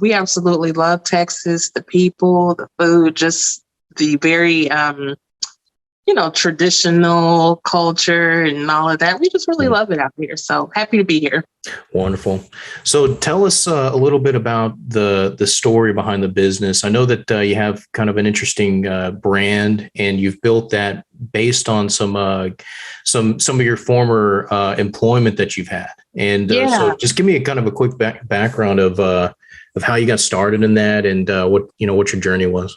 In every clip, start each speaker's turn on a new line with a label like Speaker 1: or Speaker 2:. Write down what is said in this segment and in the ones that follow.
Speaker 1: we absolutely love Texas, the people, the food, just the very, traditional culture and all of that. We just really love it out here. So happy to be here.
Speaker 2: Wonderful. So tell us a little bit about the story behind the business. I know that you have kind of an interesting brand, and you've built that based on some of your former employment that you've had. And so just give me a kind of a quick background of how you got started in that, and what your journey was.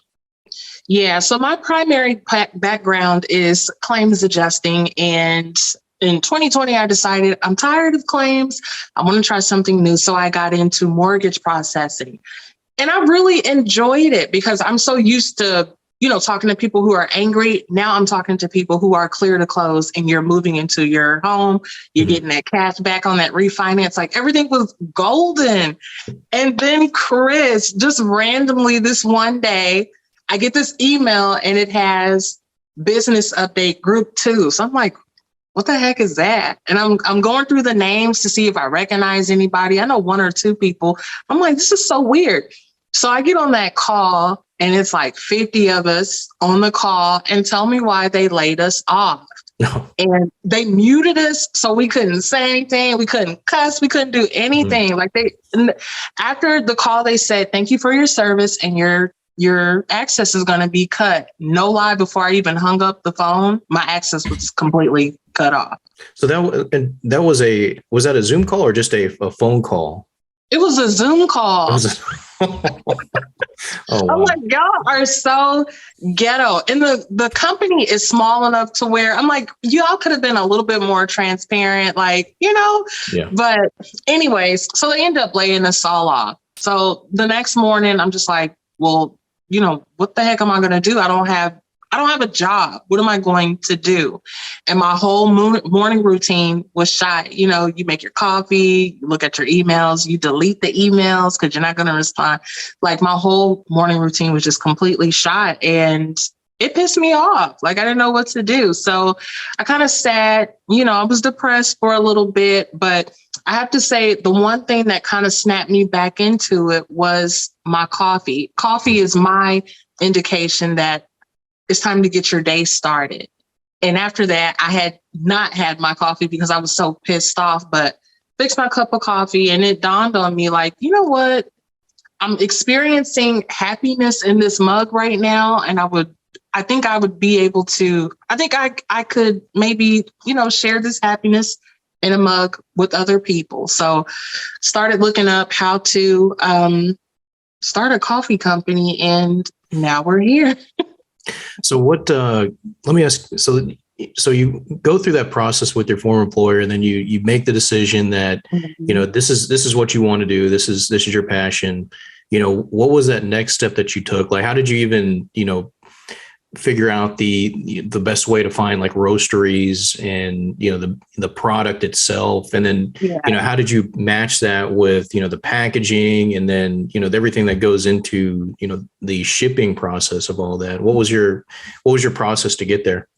Speaker 1: Yeah, so my primary background is claims adjusting, and in 2020, I decided I'm tired of claims. I want to try something new. So I got into mortgage processing, and I really enjoyed it because I'm so used to, talking to people who are angry. Now I'm talking to people who are clear to close, and you're moving into your home. You're getting that cash back on that refinance. Like everything was golden. And then Chris, just randomly this one day, I get this email and it has business update group 2. So I'm like, what the heck is that? And I'm going through the names to see if I recognize anybody. I know 1 or 2 people. I'm like, this is so weird. So I get on that call and it's like 50 of us on the call and tell me why they laid us off. No. And they muted us so we couldn't say anything. We couldn't cuss. We couldn't do anything. Like after the call, they said, thank you for your service, and your access is going to be cut. No lie, before I even hung up the phone, my access was completely cut off.
Speaker 2: So was that a Zoom call or just a phone call?
Speaker 1: It was a Zoom call.
Speaker 2: Oh, wow.
Speaker 1: I'm like, y'all are so ghetto. And the company is small enough to where I'm like, y'all could have been a little bit more transparent, Yeah. But anyways, so they end up laying us all off. So the next morning, I'm just like, well, what the heck am I going to do? I don't have a job. What am I going to do? And my whole morning routine was shot. You make your coffee, you look at your emails, you delete the emails because you're not going to respond. Like my whole morning routine was just completely shot, and it pissed me off. Like I didn't know what to do. So I kind of sat, I was depressed for a little bit, but I have to say the one thing that kind of snapped me back into it was my coffee. Coffee is my indication that it's time to get your day started. And after that, I had not had my coffee because I was so pissed off, but fixed my cup of coffee, and it dawned on me like, you know what? I'm experiencing happiness in this mug right now. And I think I could maybe, share this happiness in a mug with other people. So started looking up how to start a coffee company, and now we're here.
Speaker 2: So let me ask, so you go through that process with your former employer, and then you make the decision that, this is what you want to do. This is your passion. What was that next step that you took? Like, how did you even, figure out the best way to find like roasteries and, the product itself? And then, how did you match that with, the packaging, and then, everything that goes into, the shipping process of all that? What was your process to get there?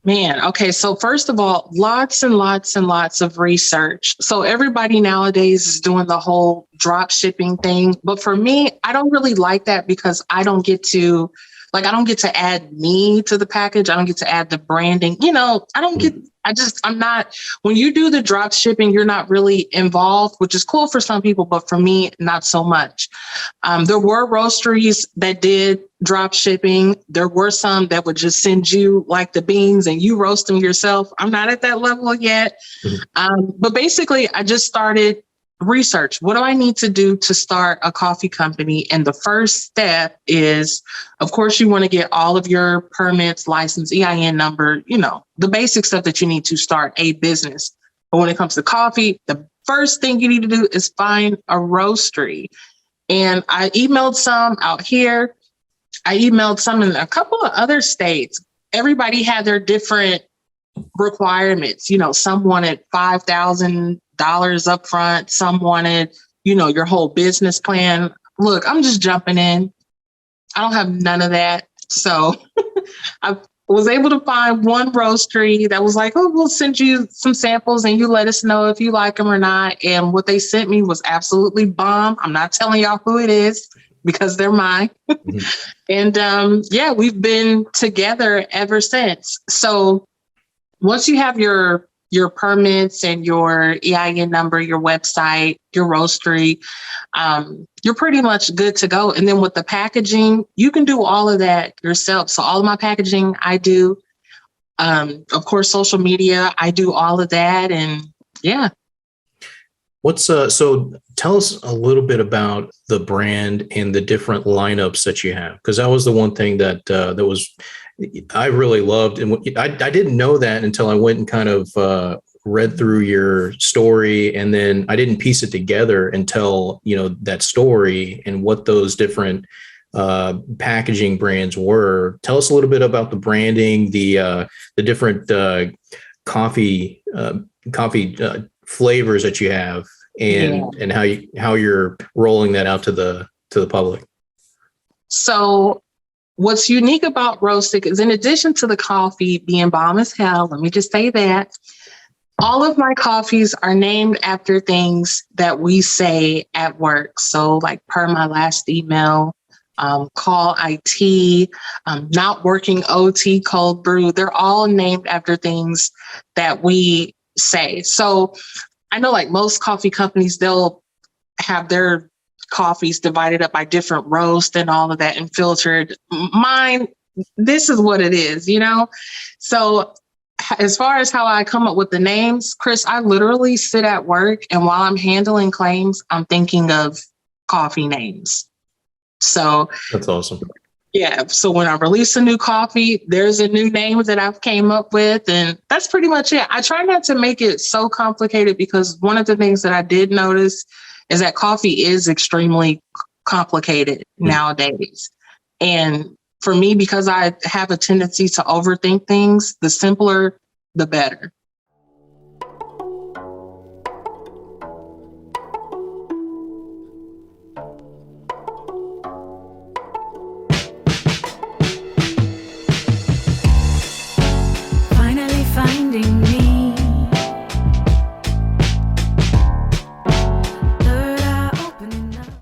Speaker 1: Man, okay. So first of all, lots and lots and lots of research. So everybody nowadays is doing the whole drop shipping thing. But for me, I don't really like that because I don't get to add me to the package. I don't get to add the branding. I'm not, when you do the drop shipping, you're not really involved, which is cool for some people, but for me, not so much. There were roasteries that did drop shipping. There were some that would just send you like the beans and you roast them yourself. I'm not at that level yet. But basically I just started research. What do I need to do to start a coffee company? And the first step is, of course, you want to get all of your permits, license, EIN number, the basic stuff that you need to start a business. But when it comes to coffee, the first thing you need to do is find a roastery. And I emailed some out here. I emailed some in a couple of other states. Everybody had their different requirements. Some wanted $5,000 up front. Some wanted, your whole business plan. Look, I'm just jumping in. I don't have none of that. So I was able to find one roastery that was like, oh, we'll send you some samples and you let us know if you like them or not. And what they sent me was absolutely bomb. I'm not telling y'all who it is because they're mine. Mm-hmm. And yeah, we've been together ever since. So once you have your permits and your EIN number, your website, your roastery, you're pretty much good to go. And then with the packaging, you can do all of that yourself. So all of my packaging, I do. Of course, social media, I do all of that. And yeah.
Speaker 2: So tell us a little bit about the brand and the different lineups that you have, because that was the one thing that I really loved. And I didn't know that until I went and kind of read through your story, and then I didn't piece it together until, that story and what those different packaging brands were. Tell us a little bit about the branding, the different coffee flavors that you have, and how you're rolling that out to the public.
Speaker 1: So what's unique about Roastic is, in addition to the coffee being bomb as hell, let me just say that, all of my coffees are named after things that we say at work. So like per my last email, call IT, not working OT, cold brew, they're all named after things that we say. So I know like most coffee companies, they'll have their coffees divided up by different roast and all of that and filtered. Mine, this is what it is, So as far as how I come up with the names, Chris, I literally sit at work and while I'm handling claims, I'm thinking of coffee names. So
Speaker 2: that's awesome.
Speaker 1: Yeah. So when I release a new coffee, there's a new name that I've came up with, and that's pretty much it. I try not to make it so complicated, because one of the things that I did notice is that coffee is extremely complicated nowadays. And for me, because I have a tendency to overthink things, the simpler, the better.